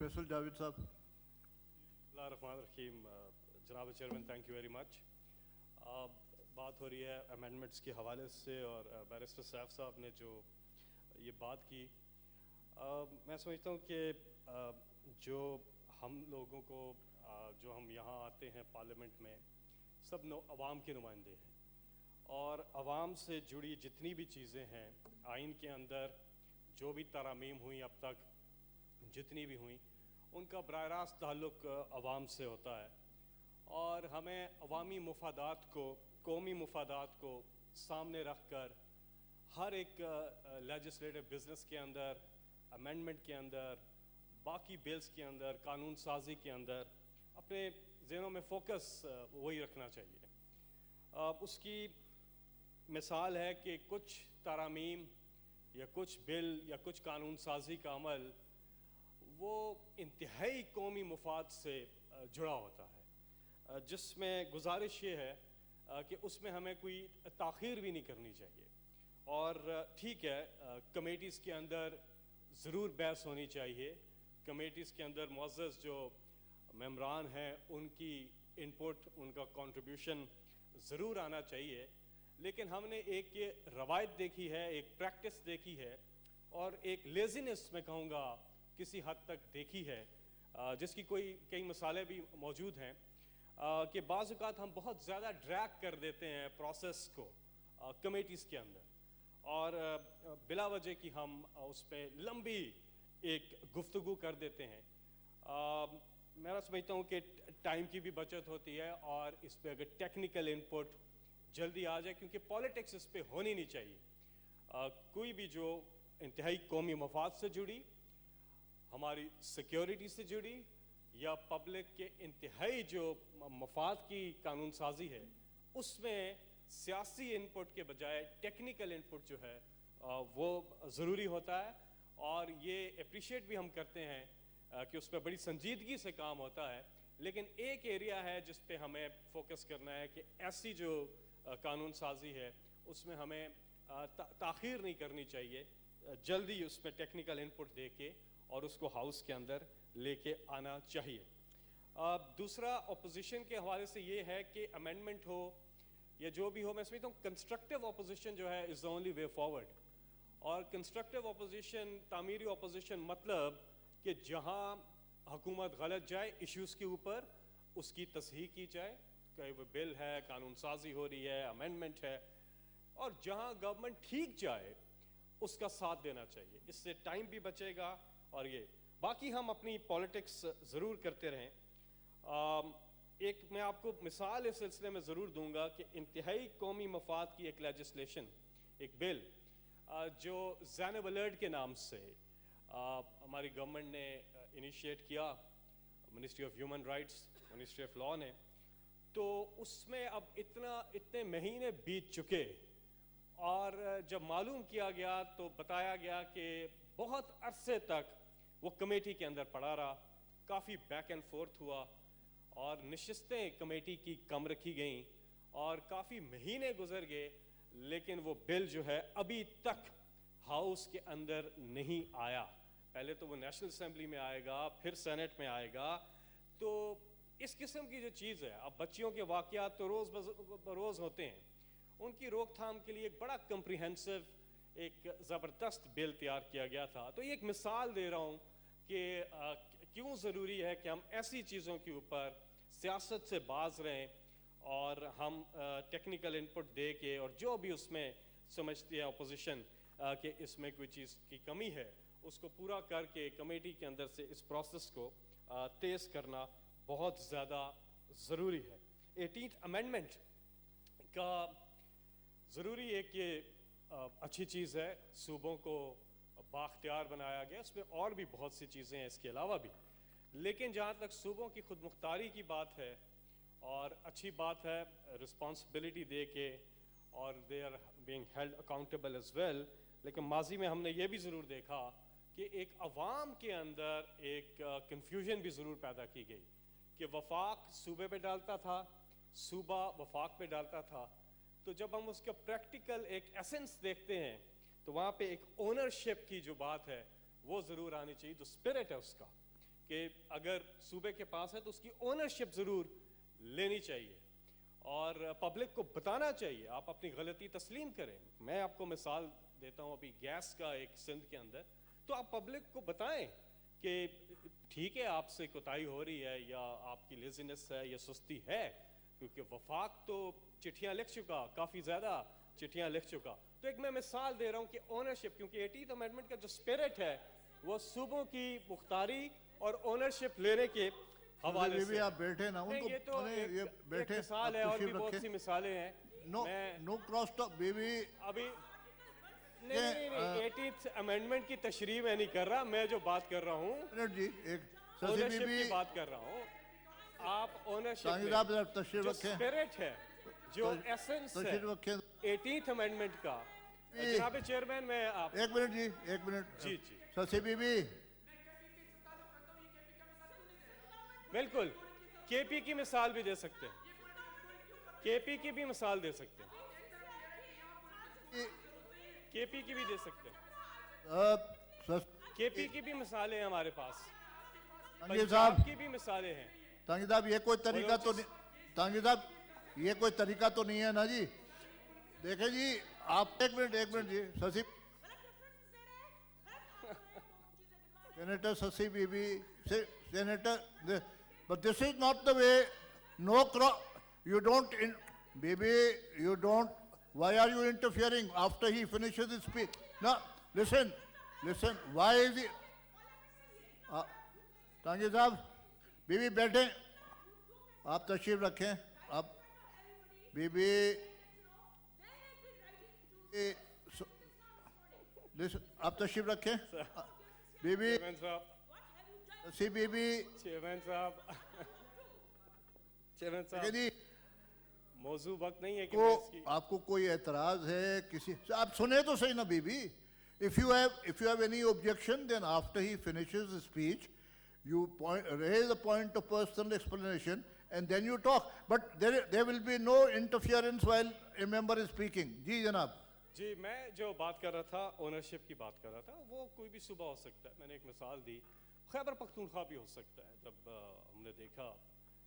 فیصل جاوید صاحب. بسم اللہ الرحمن الرحیم. جناب chairman thank you very much. بات ہو رہی ہے امینڈمنٹس کے حوالے سے اور بیرسٹر سیف صاحب نے جو یہ بات کی، میں سمجھتا ہوں کہ جو ہم لوگوں کو جو ہم یہاں آتے ہیں پارلیمنٹ میں سب عوام کے نمائندے ہیں، اور عوام سے جڑی جتنی بھی چیزیں ہیں آئین کے اندر جو بھی ترامیم ہوئیں اب تک جتنی بھی ہوئیں ان کا براہ راست تعلق عوام سے ہوتا ہے، اور ہمیں عوامی مفادات کو، قومی مفادات کو سامنے رکھ کر ہر ایک لیجسلیٹو بزنس کے اندر، امینڈمنٹ کے اندر، باقی بلز کے اندر، قانون سازی کے اندر اپنے ذہنوں میں فوکس وہی رکھنا چاہیے. اس کی مثال ہے کہ کچھ ترامیم یا کچھ بل یا کچھ قانون سازی کا عمل وہ انتہائی قومی مفاد سے جڑا ہوتا ہے، جس میں گزارش یہ ہے کہ اس میں ہمیں کوئی تاخیر بھی نہیں کرنی چاہیے. اور ٹھیک ہے، کمیٹیز کے اندر ضرور بحث ہونی چاہیے، کمیٹیز کے اندر معزز جو ممبران ہیں ان کی انپٹ، ان کا کنٹریبیوشن ضرور آنا چاہیے، لیکن ہم نے ایک یہ روایت دیکھی ہے، ایک پریکٹس دیکھی ہے، اور ایک لیزینس میں کہوں گا کسی حد تک دیکھی ہے، جس کی کئی مثالیں بھی موجود ہیں، کہ بعض اوقات ہم بہت زیادہ ڈریگ کر دیتے ہیں پروسیس کو کمیٹیز کے اندر، اور بلا وجہ کی ہم اس پہ لمبی ایک گفتگو کر دیتے ہیں. میں سمجھتا ہوں کہ ٹائم کی بھی بچت ہوتی ہے، اور اس پہ اگر ٹیکنیکل انپٹ جلدی آ جائے، کیونکہ پالیٹکس اس پہ ہونی نہیں چاہیے. کوئی بھی جو انتہائی قومی مفاد سے جڑی، ہماری سیکیورٹی سے جڑی، یا پبلک کے انتہائی جو مفاد کی قانون سازی ہے، اس میں سیاسی انپٹ کے بجائے ٹیکنیکل انپٹ جو ہے وہ ضروری ہوتا ہے. اور یہ اپریشیٹ بھی ہم کرتے ہیں کہ اس پہ بڑی سنجیدگی سے کام ہوتا ہے. لیکن ایک ایریا ہے جس پہ ہمیں فوکس کرنا ہے کہ ایسی جو قانون سازی ہے اس میں ہمیں تاخیر نہیں کرنی چاہیے، جلدی اس پہ ٹیکنیکل انپٹ دے کے اور اس کو ہاؤس کے اندر لے کے آنا چاہیے. دوسرا اپوزیشن کے حوالے سے یہ ہے کہ امینڈمنٹ ہو یا جو بھی ہو، میں سمجھتا ہوں کنسٹرکٹیو اپوزیشن جو ہے از دا اونلی وے فارورڈ. اور کنسٹرکٹیو اپوزیشن، تعمیری اپوزیشن، مطلب کہ جہاں حکومت غلط جائے ایشوز کے اوپر اس کی تصحیح کی جائے، کہ وہ بل ہے، قانون سازی ہو رہی ہے، امینڈمنٹ ہے، اور جہاں گورنمنٹ ٹھیک جائے اس کا ساتھ دینا چاہیے. اس سے ٹائم بھی بچے گا، اور یہ باقی ہم اپنی پالیٹکس ضرور کرتے رہیں. ایک میں آپ کو مثال اس سلسلے میں ضرور دوں گا کہ انتہائی قومی مفاد کی ایک لیجسلیشن، ایک بل جو زینب الرٹ کے نام سے ہماری گورنمنٹ نے انیشیٹ کیا، ministry of human rights, ministry of law نے، تو اس میں اب اتنے مہینے بیت چکے، اور جب معلوم کیا گیا تو بتایا گیا کہ بہت عرصے تک وہ کمیٹی کے اندر پڑا رہا، کافی بیک اینڈ فورتھ ہوا، اور نشستیں کمیٹی کی کم رکھی گئیں، اور کافی مہینے گزر گئے، لیکن وہ بل جو ہے ابھی تک ہاؤس کے اندر نہیں آیا. پہلے تو وہ نیشنل اسمبلی میں آئے گا، پھر سینٹ میں آئے گا. تو اس قسم کی جو چیز ہے، اب بچیوں کے واقعات تو روز بروز ہوتے ہیں، ان کی روک تھام کے لیے ایک بڑا کمپریہنسو ایک زبردست بل تیار کیا گیا تھا. تو یہ ایک مثال دے رہا ہوں کہ کیوں ضروری ہے کہ ہم ایسی چیزوں کے اوپر سیاست سے باز رہیں، اور ہم ٹیکنیکل انپٹ دے کے، اور جو بھی اس میں سمجھتی ہے اپوزیشن کہ اس میں کوئی چیز کی کمی ہے، اس کو پورا کر کے کمیٹی کے اندر سے اس پروسیس کو تیز کرنا بہت زیادہ ضروری ہے. 18th امینڈمنٹ کا ضروری ہے کہ اچھی چیز ہے، صوبوں کو بااختیار بنایا گیا، اس میں اور بھی بہت سی چیزیں ہیں اس کے علاوہ بھی، لیکن جہاں تک صوبوں کی خود مختاری کی بات ہے، اور اچھی بات ہے رسپانسبلٹی دے کے، اور they are being held accountable as well. لیکن ماضی میں ہم نے یہ بھی ضرور دیکھا کہ ایک عوام کے اندر ایک کنفیوژن بھی ضرور پیدا کی گئی کہ وفاق صوبے پہ ڈالتا تھا، صوبہ وفاق پہ ڈالتا تھا. تو جب ہم اس کا پریکٹیکل ایک ایسنس دیکھتے ہیں تو وہاں پہ ایک اونرشپ کی جو بات ہے وہ ضرور آنی چاہیے، جو اسپرٹ ہے اس کا، کہ اگر صوبے کے پاس ہے تو اس کی اونرشپ ضرور لینی چاہیے اور پبلک کو بتانا چاہیے. آپ اپنی غلطی تسلیم کریں. میں آپ کو مثال دیتا ہوں ابھی گیس کا ایک سندھ کے اندر, تو آپ پبلک کو بتائیں کہ ٹھیک ہے آپ سے کوتاہی ہو رہی ہے یا آپ کی لیزینس ہے یا سستی ہے, کیونکہ وفاق تو چٹھیاں لکھ چکا, کافی زیادہ چٹھیاں لکھ چکا. تو ایک میں مثال دے رہا ہوں کہ اونرشپ, کیونکہ 18th امینڈمنٹ کا جو اسپرٹ ہے وہ صوبوں کی مختاری اور اونرشپ لینے کے حوالے سے. آپ بیٹھے نا, ان کو یہ تو ایک مثال ہے, اور بھی بہت سی مثالیں ہیں. نو کراس ٹاک بیبی. ابھی نہیں 18th امینڈمنٹ کی تشریح میں نہیں کر رہا, میں جو بات کر رہا ہوں اونرشپ کی بات کر رہا ہوں. آپ اونرشپ جو اسپرٹ ہے, جو ایسنس ہے 18th امینڈمنٹ کا. جناب چیئرمین میں آپ ایک منٹ جی, ایک منٹ جی سسی بی بی. بالکل کے پی کی مثال بھی دے سکتے ہیں, کے پی کی بھی مثال دے سکتے ہیں, کے پی کی بھی دے سکتے ہیں, کے پی کی بھی مثالیں ہیں ہمارے پاس, پنجاب کی بھی مثالیں ہیں. تانگی صاحب یہ کوئی طریقہ تو نہیں, تانگی صاحب یہ کوئی طریقہ تو نہیں ہے نا جی. دیکھیں جی آپ ایک منٹ جی سسی سینیٹر سسی بی بی senator, but this is not the way. No you don't baby, you don't. Why are you interfering after he finishes his speech? No, listen, why is he تانگی صاحب بی بی بیٹھیں, آپ تشریف رکھیں. آپ be be آپ تشریف رکھیں. بی بی سی بی بی چیئرمین صاحب جی, موضوع وقت نہیں ہے کہ میں اس کی آپ کو کوئی اعتراض ہے کسی سے, آپ سنیں تو صحیح نا بی بی. If you have any objection, then after he finishes his speech, you raise a point of personal explanation and then you talk. But there will be no interference while a member is speaking. جی جناب. جی میں جو بات کر رہا تھا ownership کی بات کر رہا تھا, وہ کوئی بھی صوبہ ہو سکتا ہے. میں نے ایک مثال دی, خیبر پختونخوا بھی ہو سکتا ہے. جب ہم نے دیکھا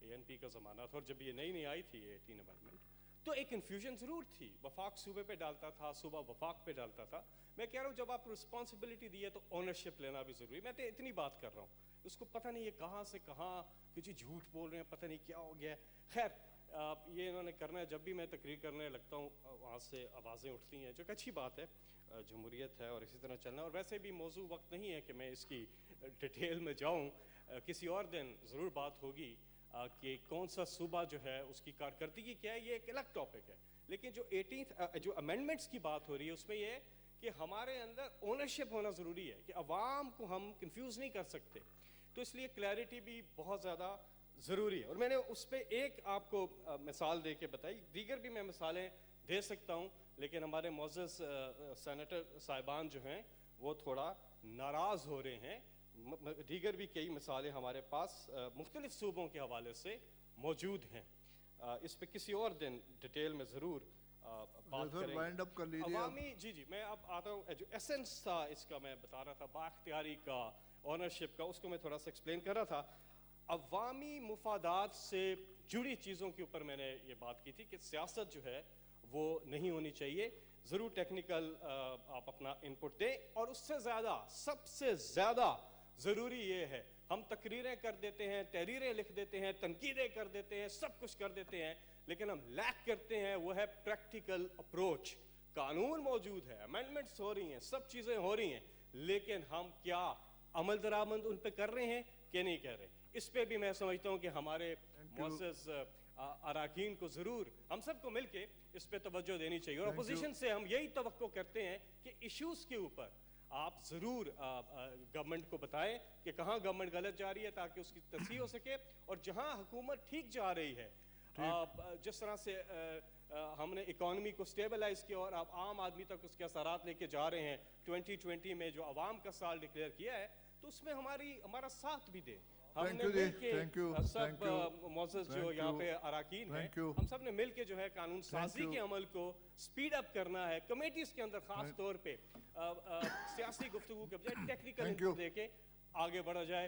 اے این پی کا زمانہ تھا اور جب یہ نئی آئی تھی 18 امینڈمنٹ, تو ایک کنفیوژن ضرور تھی. وفاق صوبے پہ ڈالتا تھا, صوبہ وفاق پہ ڈالتا تھا. میں کہہ رہا ہوں جب آپ رسپانسبلٹی دی ہے تو اونرشپ لینا بھی ضروری. میں تو اتنی بات کر رہا ہوں, اس کو پتہ نہیں یہ کہاں سے کہاں کچھ جھوٹ بول رہے ہیں, پتہ نہیں کیا ہو گیا ہے. خیر یہ انہوں نے کرنا ہے. جب بھی میں تقریر کرنے لگتا ہوں وہاں سے آوازیں اٹھتی ہیں, جو ایک اچھی بات ہے, جمہوریت ہے اور اسی طرح چلنا. اور ویسے بھی موضوع وقت نہیں ہے کہ میں اس کی ڈیٹیل میں جاؤں, کسی اور دن ضرور بات ہوگی کہ کون سا صوبہ جو ہے اس کی کارکردگی کیا ہے, یہ ایک الگ ٹاپک ہے. لیکن جو 18th جو امینڈمنٹس کی بات ہو رہی ہے اس میں یہ کہ ہمارے اندر اونرشپ ہونا ضروری ہے, کہ عوام کو ہم کنفیوز نہیں کر سکتے. تو اس لیے کلیئرٹی بھی بہت زیادہ ضروری ہے. اور میں نے اس پہ ایک آپ کو مثال دے کے بتائی, دیگر بھی میں مثالیں دے سکتا ہوں, لیکن ہمارے معزز سینیٹر صاحبان جو ہیں وہ تھوڑا ناراض ہو رہے ہیں. دیگر بھی کئی مثالیں ہمارے پاس مختلف صوبوں کے حوالے سے موجود ہیں. اس پہ کسی اور دن ڈیٹیل میں ضرور بات کریں گے. عوامی جی میں اب آتا ہوں, جو ایسنس تھا اس کا میں بتا رہا تھا, بااختیاری کا, اونرشپ کا, اس کو میں تھوڑا سا ایکسپلین کر رہا تھا. عوامی مفادات سے جڑی چیزوں کے اوپر میں نے یہ بات کی تھی کہ سیاست جو ہے وہ نہیں ہونی چاہیے. ضرور ٹیکنیکل آپ اپنا انپٹ دیں, اور اس سے زیادہ سب سے زیادہ ضروری یہ ہے, ہم تقریریں کر دیتے ہیں, تحریریں لکھ دیتے ہیں, تنقیدیں کر دیتے ہیں, سب کچھ کر دیتے ہیں, لیکن ہم لیک کرتے ہیں وہ ہے پریکٹیکل اپروچ. قانون موجود ہے, امینڈمنٹس ہو رہی ہیں, سب چیزیں ہو رہی ہیں, لیکن ہم کیا عمل درآمد ان پہ کر رہے ہیں کہ نہیں کر رہے. اس پہ بھی میں سمجھتا ہوں کہ ہمارے معزز اراکین کو ضرور ہم سب کو مل کے اس پہ توجہ دینی چاہیے. اور اپوزیشن سے ہم یہی توقع کرتے ہیں کہ ایشوز کے اوپر آپ ضرور گورنمنٹ کو بتائیں کہ کہاں گورنمنٹ غلط جا رہی ہے, تاکہ اس کی تصحیح ہو سکے, اور جہاں حکومت ٹھیک جا رہی ہے, جس طرح سے ہم نے اکانومی کو سٹیبلائز کیا اور آپ عام آدمی تک اس کے اثرات لے کے جا رہے ہیں. 2020 میں جو عوام کا سال ڈکلیئر کیا ہے, تو اس میں ہمارا ساتھ بھی دیں. ہم نے مل کے سب معزز جو یہاں پہ اراکین ہیں, ہم سب نے مل کے جو ہے قانون سازی کے عمل کو سپیڈ اپ کرنا ہے. کمیٹیز کے اندر خاص طور پہ سیاسی گفتگو کے بجائے ٹیکنیکل انپٹ دے کے آگے بڑھا جائے.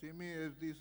Simi, as the